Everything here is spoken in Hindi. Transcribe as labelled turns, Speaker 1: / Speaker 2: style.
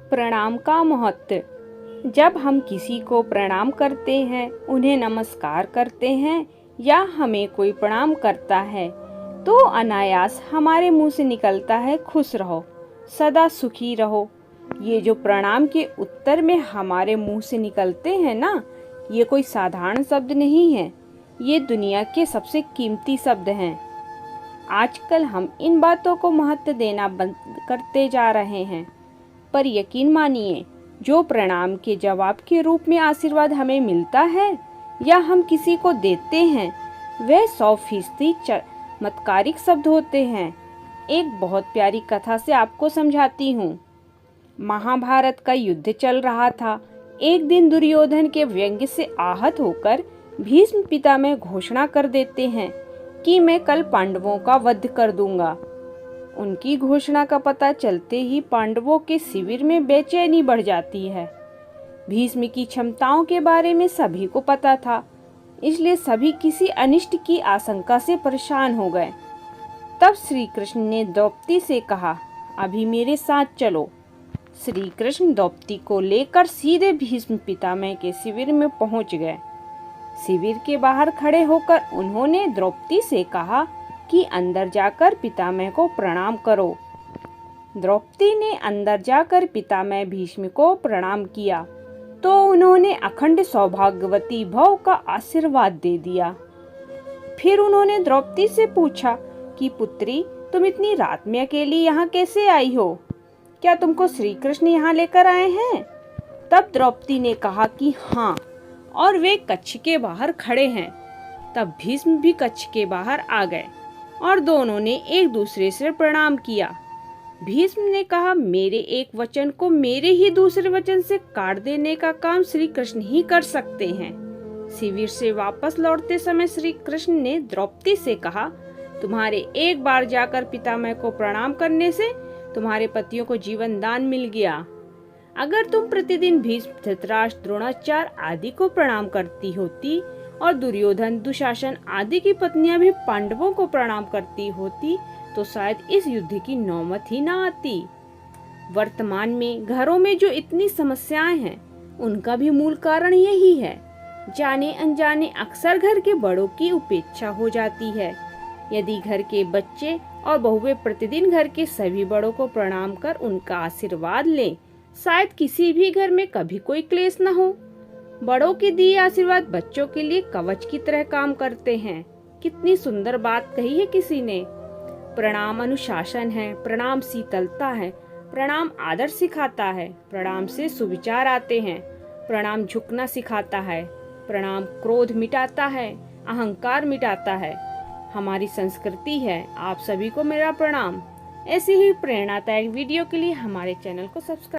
Speaker 1: प्रणाम का महत्व। जब हम किसी को प्रणाम करते हैं, उन्हें नमस्कार करते हैं या हमें कोई प्रणाम करता है तो अनायास हमारे मुंह से निकलता है खुश रहो, सदा सुखी रहो। ये जो प्रणाम के उत्तर में हमारे मुंह से निकलते हैं ना, ये कोई साधारण शब्द नहीं है, ये दुनिया के सबसे कीमती शब्द हैं। आजकल हम इन बातों को महत्व देना बंद करते जा रहे हैं, पर यकीन मानिए, जो प्रणाम के जवाब के रूप में आशीर्वाद हमें मिलता है या हम किसी को देते हैं, वह 100% चमत्कारिक शब्द होते हैं। एक बहुत प्यारी कथा से आपको समझाती हूँ। महाभारत का युद्ध चल रहा था। एक दिन दुर्योधन के व्यंग्य से आहत होकर भीष्म पितामह घोषणा कर देते हैं कि मैं कल पांडवों का वध कर दूंगा। उनकी घोषणा का पता चलते ही पांडवों के शिविर में बेचैनी बढ़ जाती है। भीष्म की क्षमताओं के बारे में सभी को पता था, इसलिए सभी किसी अनिष्ट की आशंका से परेशान हो गए। तब श्री कृष्ण ने द्रौपदी से कहा, अभी मेरे साथ चलो। श्री कृष्ण द्रौपदी को लेकर सीधे भीष्म पितामह के शिविर में पहुंच गए। शिविर के बाहर खड़े होकर उन्होंने द्रौपदी से कहा कि अंदर जाकर पितामह को प्रणाम करो। द्रौपदी ने अंदर जाकर पितामह भीष्म को प्रणाम किया तो उन्होंने अखंड सौभाग्यवती भव का आशीर्वाद दे दिया। फिर उन्होंने द्रौपदी से पूछा कि पुत्री, तुम इतनी रात में अकेली यहाँ कैसे आई हो? क्या तुमको श्री कृष्ण यहाँ लेकर आए हैं? तब द्रौपदी ने कहा कि हाँ, और वे कक्ष के बाहर खड़े हैं। तब भीष्म भी कक्ष के बाहर आ गए और दोनों ने एक दूसरे से प्रणाम किया। भीष्म ने कहा, मेरे एक वचन को मेरे ही दूसरे वचन से काट देने का काम श्री कृष्ण ही कर सकते हैं। शिविर से वापस लौटते समय श्री कृष्ण ने द्रौपदी से कहा, तुम्हारे एक बार जाकर पितामह को प्रणाम करने से तुम्हारे पतियों को जीवन दान मिल गया। अगर तुम प्रतिदिन भीष्म, धृतराष्ट्र, द्रोणाचार्य आदि को प्रणाम करती होती और दुर्योधन, दुशासन आदि की पत्नियां भी पांडवों को प्रणाम करती होती तो शायद इस युद्ध की नौबत ही ना आती। वर्तमान में घरों में जो इतनी समस्याएं हैं, उनका भी मूल कारण यही है। जाने अनजाने अक्सर घर के बड़ों की उपेक्षा हो जाती है। यदि घर के बच्चे और बहुएं प्रतिदिन घर के सभी बड़ों को प्रणाम कर उनका आशीर्वाद लें, शायद किसी भी घर में कभी कोई क्लेश न हो। बड़ों के दिए आशीर्वाद बच्चों के लिए कवच की तरह काम करते हैं। कितनी सुंदर बात कही है किसी ने। प्रणाम अनुशासन है, प्रणाम शीतलता है, प्रणाम आदर सिखाता है, प्रणाम से सुविचार आते हैं, प्रणाम झुकना सिखाता है, प्रणाम क्रोध मिटाता है, अहंकार मिटाता है। हमारी संस्कृति है। आप सभी को मेरा प्रणाम। ऐसी ही प्रेरणादायक वीडियो के लिए हमारे चैनल को सब्सक्राइब